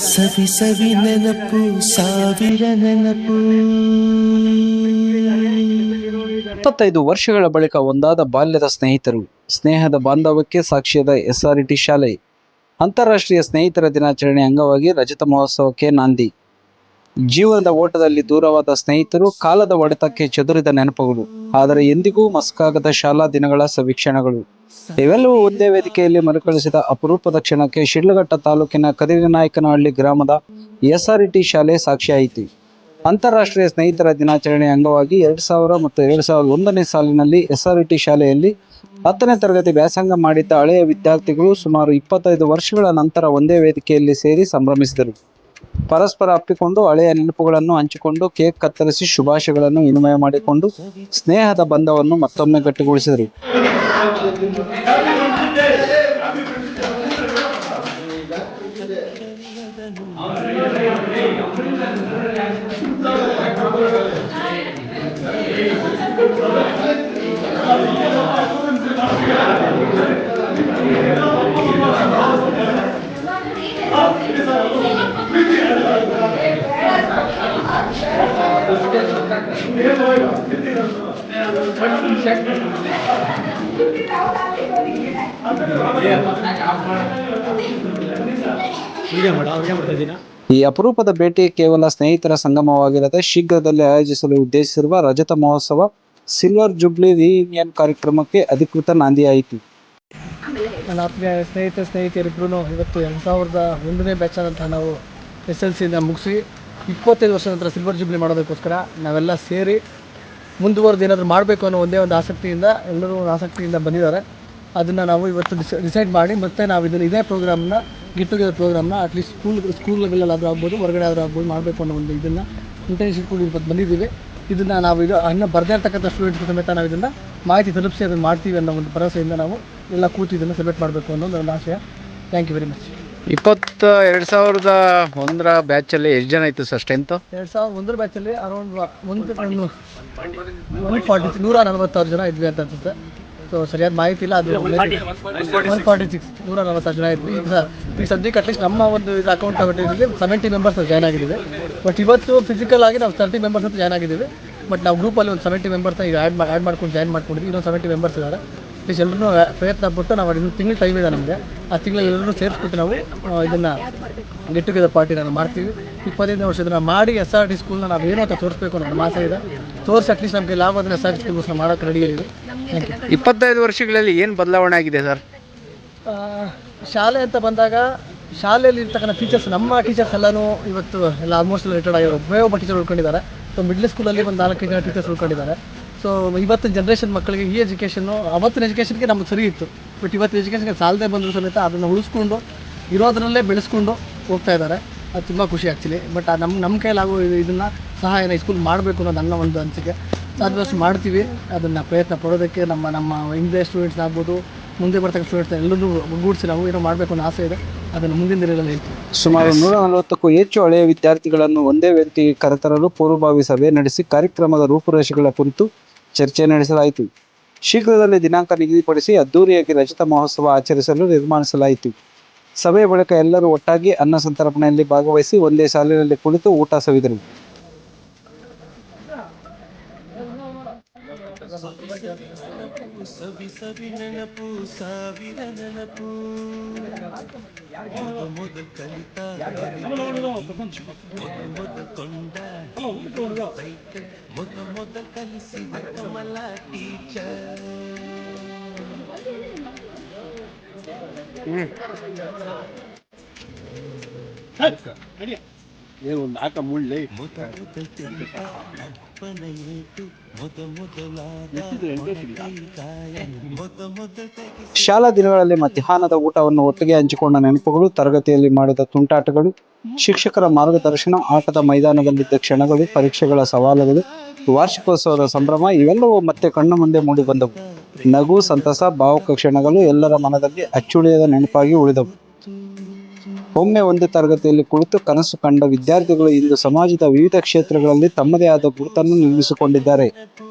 ಸವಿ ಸವಿ ನೆನಪು ಸಾವಿರ ನೆನಪು. 25 ವರ್ಷಗಳ ಬಳಿಕ ಒಂದಾದ ಬಾಲ್ಯದ ಸ್ನೇಹಿತರು. ಸ್ನೇಹದ ಬಾಂಧವ್ಯಕ್ಕೆ ಸಾಕ್ಷಿಯಾದ SRT ಶಾಲೆ. ಅಂತಾರಾಷ್ಟ್ರೀಯ ಸ್ನೇಹಿತರ ದಿನಾಚರಣೆ ಅಂಗವಾಗಿ ರಜತ ಮಹೋತ್ಸವಕ್ಕೆ ನಾಂದಿ. ಜೀವನದ ಓಟದಲ್ಲಿ ದೂರವಾದ ಸ್ನೇಹಿತರು, ಕಾಲದ ಹೊಡೆತಕ್ಕೆ ಚದುರಿದ ನೆನಪುಗಳು, ಆದರೆ ಎಂದಿಗೂ ಮಸ್ಕಾಗದ ಶಾಲಾ ದಿನಗಳ ಸವೀಕ್ಷಣಗಳು. ಇವೆಲ್ಲವೂ ಒಂದೇ ವೇದಿಕೆಯಲ್ಲಿ ಮರುಕಳಿಸಿದ ಅಪರೂಪದ ಕ್ಷಣಕ್ಕೆ ಶಿಡ್ಲಘಟ್ಟ ತಾಲೂಕಿನ ಕದಿರಿನಾಯಕನಹಳ್ಳಿ ಗ್ರಾಮದ SRT ಶಾಲೆ ಸಾಕ್ಷಿಯಾಯಿತು. ಅಂತಾರಾಷ್ಟ್ರೀಯ ಸ್ನೇಹಿತರ ದಿನಾಚರಣೆ ಅಂಗವಾಗಿ 2000 ಮತ್ತು 2001ನೇ ಸಾಲಿನಲ್ಲಿ SRT ಶಾಲೆಯಲ್ಲಿ 10ನೇ ತರಗತಿ ವ್ಯಾಸಂಗ ಮಾಡಿದ್ದ ಹಳೆಯ ವಿದ್ಯಾರ್ಥಿಗಳು ಸುಮಾರು 25 ವರ್ಷಗಳ ನಂತರ ಒಂದೇ ವೇದಿಕೆಯಲ್ಲಿ ಸೇರಿ ಸಂಭ್ರಮಿಸಿದರು. ಪರಸ್ಪರ ಅಪ್ಪಿಕೊಂಡು ಹಳೆಯ ನೆನಪುಗಳನ್ನು ಹಂಚಿಕೊಂಡು ಕೇಕ್ ಕತ್ತರಿಸಿ ಶುಭಾಶಯಗಳನ್ನು ವಿನಿಮಯ ಮಾಡಿಕೊಂಡು ಸ್ನೇಹದ ಬಂಧವನ್ನು ಮತ್ತೊಮ್ಮೆ ಗಟ್ಟಿಗೊಳಿಸಿದರು. ಈ ಅಪರೂಪದ ಭೇಟಿ ಕೇವಲ ಸ್ನೇಹಿತರ ಸಂಗಮವಾಗಿರದೆ ಶೀಘ್ರದಲ್ಲೇ ಆಯೋಜಿಸಲು ಉದ್ದೇಶಿಸಿರುವ ರಜತ ಮಹೋತ್ಸವ ಸಿಲ್ವರ್ ಜುಬ್ಲಿ ರಿಯೂನಿಯನ್ ಕಾರ್ಯಕ್ರಮಕ್ಕೆ ಅಧಿಕೃತ ನಾಂದಿಯಾಯಿತು. ನನ್ನ ಆತ್ಮೀಯ ಸ್ನೇಹಿತರಿಬ್ಬರೂ ಇವತ್ತು 2001ನೇ ಬ್ಯಾಚ್ ಅಂತ ನಾವು SLCಯಿಂದ ಮುಗಿಸಿ 25 ವರ್ಷದ ನಂತರ ಸಿಲ್ವರ್ ಜುಬ್ಲಿ ಮಾಡೋದಕ್ಕೋಸ್ಕರ ನಾವೆಲ್ಲ ಸೇರಿ ಮುಂದುವರೆದು ಏನಾದರೂ ಮಾಡಬೇಕು ಅನ್ನೋ ಒಂದೇ ಒಂದು ಆಸಕ್ತಿಯಿಂದ ಎಲ್ಲರೂ ಆಸಕ್ತಿಯಿಂದ ಬಂದಿದ್ದಾರೆ. ಅದನ್ನು ನಾವು ಇವತ್ತು ಡಿಸೈಡ್ ಮಾಡಿ ಮತ್ತೆ ನಾವು ಇದೇ ಪ್ರೋಗ್ರಾಮ್ನ ಗೆಟ್ ಟುಗೆದರ್ ಪ್ರೋಗ್ರಾಮ್ನ ಅಟ್ಲೀಸ್ಟ್ ಸ್ಕೂಲ್ ಲೆವೆಲಲ್ಲಾದರೂ ಆಗ್ಬೋದು, ಹೊರಗಡೆ ಆದರೂ ಆಗ್ಬೋದು ಮಾಡಬೇಕು ಅನ್ನೋ ಒಂದು ಇದನ್ನು ಇಂಟೆನ್ಷನ್ ಕೂಡ ಇವತ್ತು ಬಂದಿದ್ದೀವಿ. ಇದನ್ನು ನಾವು ಇನ್ನೂ ಬರದೇ ಇರ್ತಕ್ಕಂಥ ಸ್ಟೂಡೆಂಟ್ಸ್ ಸಮೇತ ನಾವು ಇದನ್ನು ಮಾಹಿತಿ ತಲುಪಿಸಿ ಅದನ್ನು ಮಾಡ್ತೀವಿ ಅನ್ನೋ ಒಂದು ಭರವಸೆಯಿಂದ ನಾವು ಎಲ್ಲ ಕೂತು ಇದನ್ನು ಸೆಲೆಬ್ರೇಟ್ ಮಾಡಬೇಕು ಅನ್ನೋ ಒಂದು ಆಶಯ. Thank you very much. 2001ರ ಬ್ಯಾಚಲ್ಲಿ ಎಷ್ಟು ಜನ ಇತ್ತು ಸರ್ ಸ್ಟ್ರೆಂತು? 2001ರ ಬ್ಯಾಚಲ್ಲಿ ಅರೌಂಡ್ 146 ಜನ ಇದ್ವಿ ಅಂತ ಅನ್ಸುತ್ತೆ. ಸೊ ಸರಿಯಾದ ಮಾಹಿತಿ ಇಲ್ಲ, ಅದು 146 146 ಜನ ಇದ್ವಿ. ಈಗ ಸದ್ಯಕ್ಕೆ ಅಟ್ಲೀಸ್ಟ್ ನಮ್ಮ ಒಂದು ಇದು ಅಕೌಂಟ್ ತಗೊಂಡಿದ್ದೀವಿ 70 ಮೆಂಬರ್ಸ್ ಜಾಯ್ನ್ ಆಗಿದ್ದೀವಿ. ಬಟ್ ಇವತ್ತು ಫಿಸಿಕಲ್ ಆಗಿ ನಾವು 30 ಮೆಂಬರ್ಸ್ ಅಂತ ಜಾಯ್ನ್ ಆಗಿದ್ದೀವಿ. ಬಟ್ ನಾವು ಗ್ರೂಪಲ್ಲಿ ಒಂದು 70 ಮೆಂಬರ್ಸ್ನ ಈಗ ಆ್ಯಡ್ ಮಾಡ್ಕೊಂಡು ಜಾಯ್ನ್ ಮಾಡ್ಕೊಂಡಿದ್ವಿ. ಇನ್ನೊಂದು 70 ಮೆಂಬರ್ಸ್ ಇದ್ದಾರೆ. ಪ್ಲೀಸ್ ಎಲ್ಲರೂ ಪ್ರಯತ್ನ ಪಟ್ಟು ನಾವು ಇನ್ನೊಂದು ತಿಂಗಳು ಟೈಮ್ ಇದೆ ನಮಗೆ. ಆ ತಿಂಗಳಲ್ಲಿ ಎಲ್ಲರೂ ಸೇರಿಸ್ಬಿಟ್ಟು ನಾವು ಇದನ್ನು ಗೆಟ್ ಟುಗೆದರ್ ಪಾರ್ಟಿ ನಾವು ಮಾಡ್ತೀವಿ. 25ನೇ ವರ್ಷದಿಂದ ಮಾಡಿ SRT ಸ್ಕೂಲ್ನ ನಾವು ಏನೋ ಅಂತ ತೋರಿಸ್ಬೇಕು ಅನ್ನೋ ನಮ್ಮ ಆಸೆ ಇದೆ. ತೋರಿಸಿ ಅಟ್ಲೀಸ್ಟ್ ನಮಗೆ ಲಾಭ ಅಂದರೆ SRT ಸ್ಕೂಲ್ಗೋಸ್ಕರ ಮಾಡೋಕ್ಕೆ ರೆಡಿಯಾಗಿದೆ. Thank you. 25 ವರ್ಷಗಳಲ್ಲಿ ಏನು ಬದಲಾವಣೆ ಆಗಿದೆ ಸರ್? ಶಾಲೆ ಅಂತ ಬಂದಾಗ ಶಾಲೆಯಲ್ಲಿ ಇರ್ತಕ್ಕಂಥ ಟೀಚರ್ಸ್, ನಮ್ಮ ಟೀಚರ್ಸ್ ಎಲ್ಲನೂ ಇವತ್ತು ಎಲ್ಲ ಆಲ್ಮೋಸ್ಟ್ ರಿಟೈರ್ಡ್ ಆಗಿರೋ ಒಬ್ಬ ಟೀಚರ್ ಉಳ್ಕೊಂಡಿದ್ದಾರೆ. ಸೊ ಮಿಡ್ಲ್ ಸ್ಕೂಲಲ್ಲಿ ಒಂದು 4 ಜನ ಟೀಚರ್ಸ್ ಉಳ್ಕೊಂಡಿದ್ದಾರೆ. ಸೊ ಇವತ್ತಿನ ಜನ್ರೇಷನ್ ಮಕ್ಕಳಿಗೆ ಈ ಎಜುಕೇಷನ್ನು ಅವತ್ತಿನ ಎಜುಕೇಷನ್ಗೆ ನಮ್ಗೆ ಸರಿ ಇತ್ತು. ಬಟ್ ಇವತ್ತಿನ ಎಜುಕೇಷನ್ಗೆ ಸಾಲದೆ ಬಂದರೂ ಸಮೇತ ಅದನ್ನು ಉಳಿಸ್ಕೊಂಡು ಇರೋದರಲ್ಲೇ ಬೆಳೆಸ್ಕೊಂಡು ಹೋಗ್ತಾ ಇದ್ದಾರೆ. ಅದು ತುಂಬ ಖುಷಿ ಆ್ಯಕ್ಚುಲಿ. ಬಟ್ ನಮ್ಮ ಕೈಲಾಗೋ ಇದನ್ನು ಸಹಾಯನ ಈ ಸ್ಕೂಲ್ ಮಾಡಬೇಕು ಅನ್ನೋದು ನನ್ನ ಒಂದು ಅನಿಸಿಕೆ. ಸಾಧ್ಯದಷ್ಟು ಮಾಡ್ತೀವಿ. ಅದನ್ನು ಪ್ರಯತ್ನ ಪಡೋದಕ್ಕೆ ನಮ್ಮ ಹಿಂದೆ ಸ್ಟೂಡೆಂಟ್ಸ್ ಆಗ್ಬೋದು, ಮುಂದೆ ಬರ್ತಕ್ಕಂಥ ಸ್ಟೂಡೆಂಟ್ಸ್ ಎಲ್ಲರೂ ಒಗ್ಗೂಡಿಸಿ ನಾವು ಏನೋ ಮಾಡಬೇಕು ಅನ್ನೋ ಆಸೆ ಇದೆ. ಅದನ್ನು ಮುಂದಿನ ದಿನಗಳಲ್ಲಿ ಹೇಳ್ತೀವಿ. ಸುಮಾರು 140ಕ್ಕೂ ಹೆಚ್ಚು ಹಳೆಯ ವಿದ್ಯಾರ್ಥಿಗಳನ್ನು ಒಂದೇ ವೇದಿಕೆಗೆ ಕರೆತರಲು ಪೂರ್ವಭಾವಿ ಸಭೆ ನಡೆಸಿ ಕಾರ್ಯಕ್ರಮದ ರೂಪುರೇಷೆಗಳ ಕುರಿತು ಚರ್ಚೆ ನಡೆಸಲಾಯಿತು. ಶೀಘ್ರದಲ್ಲೇ ದಿನಾಂಕ ನಿಗದಿಪಡಿಸಿ ಅದ್ದೂರಿಯಾಗಿ ರಜತ ಮಹೋತ್ಸವ ಆಚರಿಸಲು ತೀರ್ಮಾನಿಸಲಾಯಿತು. ಸಭೆಯ ಬಳಿಕ ಎಲ್ಲರೂ ಒಟ್ಟಾಗಿ ಅನ್ನ ಸಂತರ್ಪಣೆಯಲ್ಲಿ ಭಾಗವಹಿಸಿ ಒಂದೇ ಸಾಲಿನಲ್ಲಿ ಕುಳಿತು ಊಟ ಸವಿದರು. ಸವಿ ಸವಿ ನೆನಪು ಸಾವಿರ ನೆನಪು. ಮೊದ ಕಲಿತ ಮೊದ ಕೊಂಡ ಸೈಕಲ್ ಮೊದ ಕಲಿಸಿದ ಕಮಲ ಟೀಚರ್. ಶಾಲಾ ದಿನಗಳಲ್ಲಿ ಮಧ್ಯಾಹ್ನದ ಊಟವನ್ನು ಒಟ್ಟಿಗೆ ಹಂಚಿಕೊಂಡ ನೆನಪುಗಳು, ತರಗತಿಯಲ್ಲಿ ಮಾಡಿದ ತುಂಟಾಟಗಳು, ಶಿಕ್ಷಕರ ಮಾರ್ಗದರ್ಶನ, ಆಟದ ಮೈದಾನದಲ್ಲಿದ್ದ ಕ್ಷಣಗಳು, ಪರೀಕ್ಷೆಗಳ ಸವಾಲುಗಳು, ವಾರ್ಷಿಕೋತ್ಸವದ ಸಂಭ್ರಮ ಇವೆಲ್ಲವೂ ಮತ್ತೆ ಕಣ್ಣ ಮುಂದೆ ಮೂಡಿ ಬಂದವು. ನಗು, ಸಂತಸ, ಭಾವುಕ ಕ್ಷಣಗಳು ಎಲ್ಲರ ಮನದಲ್ಲಿ ಅಚ್ಚುಳಿಯದ ನೆನಪಾಗಿ ಉಳಿದವು. ಒಮ್ಮೆ ಒಂದೇ ತರಗತಿಯಲ್ಲಿ ಕುಳಿತು ಕನಸು ಕಂಡ ವಿದ್ಯಾರ್ಥಿಗಳು ಇಂದು ಸಮಾಜದ ವಿವಿಧ ಕ್ಷೇತ್ರಗಳಲ್ಲಿ ತಮ್ಮದೇ ಆದ ಗುರುತನ್ನು ನಿರ್ಮಿಸಿಕೊಂಡಿದ್ದಾರೆ.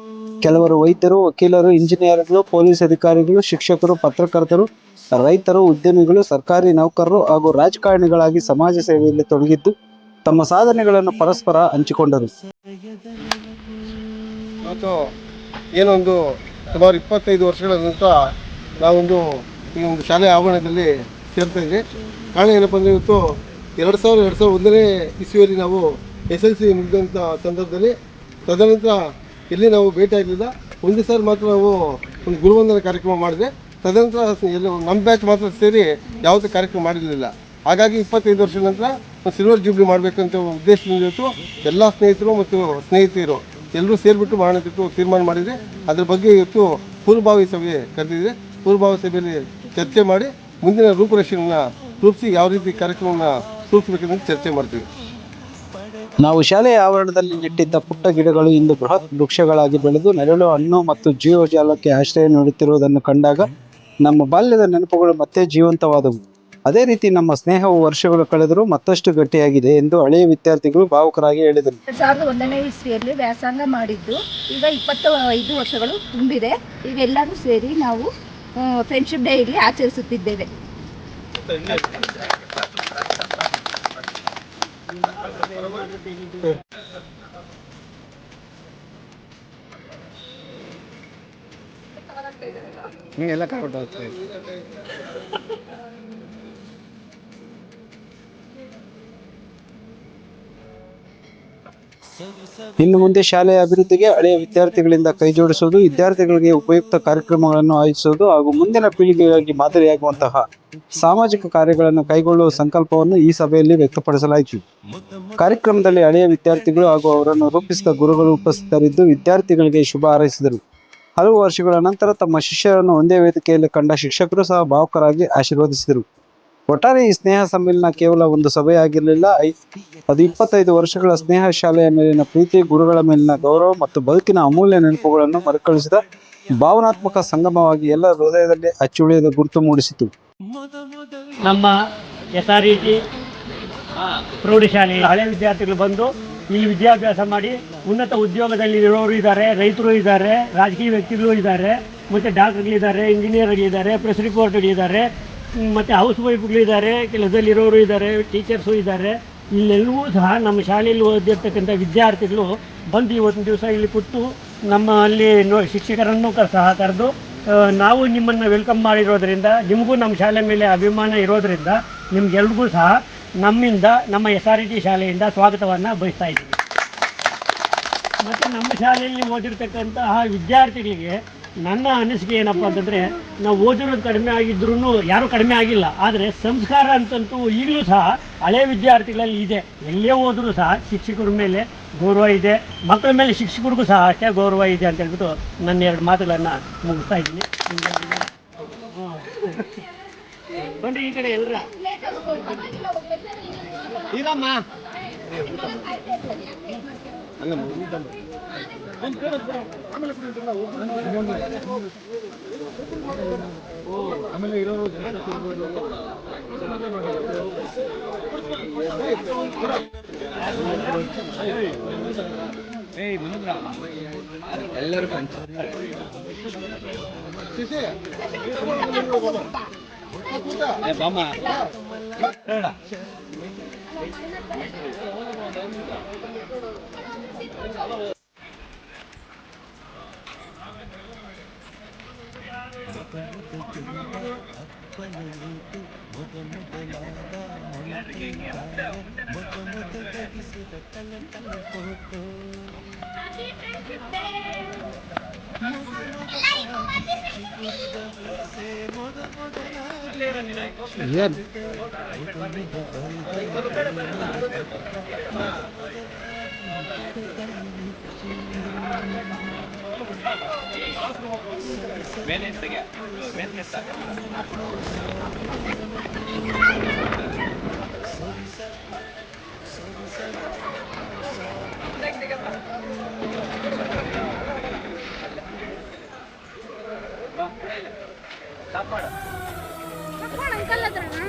ಕೆಲವರು ವೈದ್ಯರು, ವಕೀಲರು, ಇಂಜಿನಿಯರ್ಗಳು, ಪೊಲೀಸ್ ಅಧಿಕಾರಿಗಳು, ಶಿಕ್ಷಕರು, ಪತ್ರಕರ್ತರು, ರೈತರು, ಉದ್ಯಮಿಗಳು, ಸರ್ಕಾರಿ ನೌಕರರು ಹಾಗೂ ರಾಜಕಾರಣಿಗಳಾಗಿ ಸಮಾಜ ಸೇವೆಯಲ್ಲಿ ತೊಡಗಿದ್ದು ತಮ್ಮ ಸಾಧನೆಗಳನ್ನು ಪರಸ್ಪರ ಹಂಚಿಕೊಂಡರು. ಮತ್ತು ಏನೊಂದು ಸುಮಾರು 25 ವರ್ಷಗಳ ನಂತರ ನಾವೊಂದು ಈ ಒಂದು ಶಾಲೆ ಆವರಣದಲ್ಲಿ ಸೇರ್ತಾ ಇದ್ವಿ. ಕಾರಣ ಏನಪ್ಪ ಅಂದರೆ ಇವತ್ತು 2001ನೇ ಇಸ್ವಿಯಲ್ಲಿ ನಾವು SLC ಮುಗಿದಂಥ ಸಂದರ್ಭದಲ್ಲಿ ತದನಂತರ ಎಲ್ಲಿ ನಾವು ಭೇಟಿ ಆಗಲಿಲ್ಲ. ಒಂದು ಸಾರಿ ಮಾತ್ರ ನಾವು ಒಂದು ಗುರುವಂದನ ಕಾರ್ಯಕ್ರಮ ಮಾಡಿದೆ. ತದನಂತರ ಎಲ್ಲ ನಮ್ಮ ಬ್ಯಾಚ್ ಮಾತ್ರ ಸೇರಿ ಯಾವುದೇ ಕಾರ್ಯಕ್ರಮ ಮಾಡಿರಲಿಲ್ಲ. ಹಾಗಾಗಿ 25 ವರ್ಷದ ನಂತರ ಒಂದು ಸಿಲ್ವರ್ ಜೂಬ್ಲಿ ಮಾಡಬೇಕಂತ ಉದ್ದೇಶದಿಂದ ಇವತ್ತು ಎಲ್ಲ ಸ್ನೇಹಿತರು ಮತ್ತು ಸ್ನೇಹಿತೆಯರು ಎಲ್ಲರೂ ಸೇರಿಬಿಟ್ಟು ಮಾಡೋಣ ಅಂತ ತೀರ್ಮಾನ ಮಾಡಿದರೆ ಅದ್ರ ಬಗ್ಗೆ ಇವತ್ತು ಪೂರ್ವಭಾವಿ ಸಭೆ ಕರೆದಿದೆ. ಪೂರ್ವಭಾವಿ ಸಭೆಯಲ್ಲಿ ಚರ್ಚೆ ಮಾಡಿ ಮುಂದಿನ ರೂಪುರೇಷೆಯನ್ನು ರೂಪಿಸಿ ಯಾವ ರೀತಿ ಕಾರ್ಯಕ್ರಮವನ್ನು ರೂಪಿಸಬೇಕಂತ ಚರ್ಚೆ ಮಾಡ್ತೀವಿ. ನಾವು ಶಾಲೆಯ ಆವರಣದಲ್ಲಿ ನೆಟ್ಟಿದ್ದ ಪುಟ್ಟ ಗಿಡಗಳು ಇಂದು ಬೃಹತ್ ವೃಕ್ಷಗಳಾಗಿ ಬೆಳೆದು ನೆರಳು, ಹಣ್ಣು ಮತ್ತು ಜೀವಜಾಲಕ್ಕೆ ಆಶ್ರಯ ನೀಡುತ್ತಿರುವುದನ್ನು ಕಂಡಾಗ ನಮ್ಮ ಬಾಲ್ಯದ ನೆನಪುಗಳು ಮತ್ತೆ ಜೀವಂತವಾದವು. ಅದೇ ರೀತಿ ನಮ್ಮ ಸ್ನೇಹವು ವರ್ಷಗಳು ಕಳೆದರೂ ಮತ್ತಷ್ಟು ಗಟ್ಟಿಯಾಗಿದೆ ಎಂದು ಹಳೆಯ ವಿದ್ಯಾರ್ಥಿಗಳು ಭಾವುಕರಾಗಿ ಹೇಳಿದರು. 2001ನೇ ಇಸ್ವಿಯಲ್ಲಿ ವ್ಯಾಸಂಗ ಮಾಡಿದ್ದು ಈಗ 25 ವರ್ಷಗಳು ತುಂಬಿದೆ. ಇವೆಲ್ಲರೂ ಸೇರಿ ನಾವು ಫ್ರೆಂಡ್ಶಿಪ್ ಡೇ ಇಲ್ಲಿ ಆಚರಿಸುತ್ತಿದ್ದೇವೆ. ಎಲ್ಲ ಕಾಡ್ಬಿಟ್ಟು ಇನ್ನು ಮುಂದೆ ಶಾಲೆಯ ಅಭಿವೃದ್ಧಿಗೆ ಹಳೆಯ ವಿದ್ಯಾರ್ಥಿಗಳಿಂದ ಕೈಜೋಡಿಸುವುದು, ವಿದ್ಯಾರ್ಥಿಗಳಿಗೆ ಉಪಯುಕ್ತ ಕಾರ್ಯಕ್ರಮಗಳನ್ನು ಆಯೋಜಿಸುವುದು ಹಾಗೂ ಮುಂದಿನ ಪೀಳಿಗೆಗಾಗಿ ಮಾದರಿಯಾಗುವಂತಹ ಸಾಮಾಜಿಕ ಕಾರ್ಯಗಳನ್ನು ಕೈಗೊಳ್ಳುವ ಸಂಕಲ್ಪವನ್ನು ಈ ಸಭೆಯಲ್ಲಿ ವ್ಯಕ್ತಪಡಿಸಲಾಯಿತು. ಕಾರ್ಯಕ್ರಮದಲ್ಲಿ ಹಳೆಯ ವಿದ್ಯಾರ್ಥಿಗಳು ಹಾಗೂ ಅವರನ್ನು ರೂಪಿಸಿದ ಗುರುಗಳು ಉಪಸ್ಥಿತರಿದ್ದು ವಿದ್ಯಾರ್ಥಿಗಳಿಗೆ ಶುಭ ಹಾರೈಸಿದರು. ಹಲವು ವರ್ಷಗಳ ನಂತರ ತಮ್ಮ ಶಿಷ್ಯರನ್ನು ಒಂದೇ ವೇದಿಕೆಯಲ್ಲಿ ಕಂಡ ಶಿಕ್ಷಕರು ಸಹ ಭಾವುಕರಾಗಿ ಆಶೀರ್ವದಿಸಿದರು. ಒಟ್ಟಾರೆ ಈ ಸ್ನೇಹ ಸಮ್ಮೇಳನ ಕೇವಲ ಒಂದು ಸಭೆಯಾಗಿರಲಿಲ್ಲ, ಅದು 25 ವರ್ಷಗಳ ಸ್ನೇಹ, ಶಾಲೆಯ ಮೇಲಿನ ಪ್ರೀತಿ, ಗುರುಗಳ ಮೇಲಿನ ಗೌರವ ಮತ್ತು ಬದುಕಿನ ಅಮೂಲ್ಯ ನೆನಪುಗಳನ್ನು ಮರುಕಳಿಸಿದ ಭಾವನಾತ್ಮಕ ಸಂಗಮವಾಗಿ ಎಲ್ಲ ಹೃದಯದಲ್ಲಿ ಅಚ್ಚುಳಿಯದ ಗುರುತು ಮೂಡಿಸಿತು. ನಮ್ಮ SRET ಪ್ರೌಢಶಾಲೆ ಹಳೆ ವಿದ್ಯಾರ್ಥಿಗಳು ಬಂದು ಇಲ್ಲಿ ವಿದ್ಯಾಭ್ಯಾಸ ಮಾಡಿ ಉನ್ನತ ಉದ್ಯೋಗದಲ್ಲಿ ಇರೋರು ಇದ್ದಾರೆ, ರೈತರು ಇದ್ದಾರೆ, ರಾಜಕೀಯ ವ್ಯಕ್ತಿಗಳು ಇದ್ದಾರೆ, ಮತ್ತು ಡಾಕ್ಟರ್ಗಳಿದ್ದಾರೆ, ಇಂಜಿನಿಯರ್ಗಳಿದ್ದಾರೆ, ಪ್ರೆಸ್ ರಿಪೋರ್ಟರ್ಗಳಿದ್ದಾರೆ, ಮತ್ತು ಹೌಸ್ ವೈಫ್ಗಳಿದ್ದಾರೆ, ಕೆಲಸದಲ್ಲಿರೋರು ಇದ್ದಾರೆ, ಟೀಚರ್ಸು ಇದ್ದಾರೆ. ಇಲ್ಲೆಲ್ಲವೂ ಸಹ ನಮ್ಮ ಶಾಲೆಯಲ್ಲಿ ಓದಿರ್ತಕ್ಕಂಥ ವಿದ್ಯಾರ್ಥಿಗಳು ಬಂದು ಇವತ್ತಿನ ದಿವಸ ಇಲ್ಲಿ ಕೂತು ನಮ್ಮಲ್ಲಿ ಶಿಕ್ಷಕರನ್ನು ಸಹ ಕರೆದು ನಾವು ನಿಮ್ಮನ್ನು ವೆಲ್ಕಮ್ ಮಾಡಿರೋದ್ರಿಂದ, ನಿಮಗೂ ನಮ್ಮ ಶಾಲೆ ಮೇಲೆ ಅಭಿಮಾನ ಇರೋದರಿಂದ ನಿಮಗೆಲ್ರಿಗೂ ಸಹ ನಮ್ಮಿಂದ, ನಮ್ಮ SRET ಶಾಲೆಯಿಂದ ಸ್ವಾಗತವನ್ನು ಬಯಸ್ತಾ ಇದ್ದೀವಿ. ಮತ್ತು ನಮ್ಮ ಶಾಲೆಯಲ್ಲಿ ಓದಿರ್ತಕ್ಕಂತಹ ವಿದ್ಯಾರ್ಥಿಗಳಿಗೆ ನನ್ನ ಅನಿಸಿಕೆ ಏನಪ್ಪ ಅಂತಂದರೆ, ನಾವು ಓದಿರೋದು ಕಡಿಮೆ ಆಗಿದ್ರೂ ಯಾರೂ ಕಡಿಮೆ ಆಗಿಲ್ಲ, ಆದರೆ ಸಂಸ್ಕಾರ ಅಂತಂತೂ ಈಗಲೂ ಸಹ ಹಳೆಯ ವಿದ್ಯಾರ್ಥಿಗಳಲ್ಲಿ ಇದೆ. ಎಲ್ಲೇ ಹೋದರೂ ಸಹ ಶಿಕ್ಷಕರ ಮೇಲೆ ಗೌರವ ಇದೆ, ಮಕ್ಕಳ ಮೇಲೆ ಶಿಕ್ಷಕರಿಗೂ ಸಹ ಅಷ್ಟೇ ಗೌರವ ಇದೆ ಅಂತ ಹೇಳ್ಬಿಟ್ಟು ನನ್ನ 2 ಮಾತುಗಳನ್ನು ಮುಗಿಸ್ತಾ ಇದ್ದೀನಿ. ಬನ್ರಿ ಈ ಕಡೆ ಎಲ್ಲರ ಇರಮ್ಮ. ಆಮೇಲೆ ಇರೋರು ಎಲ್ಲರೂ ಅಂಕಲ್ ಹತ್ರನಾ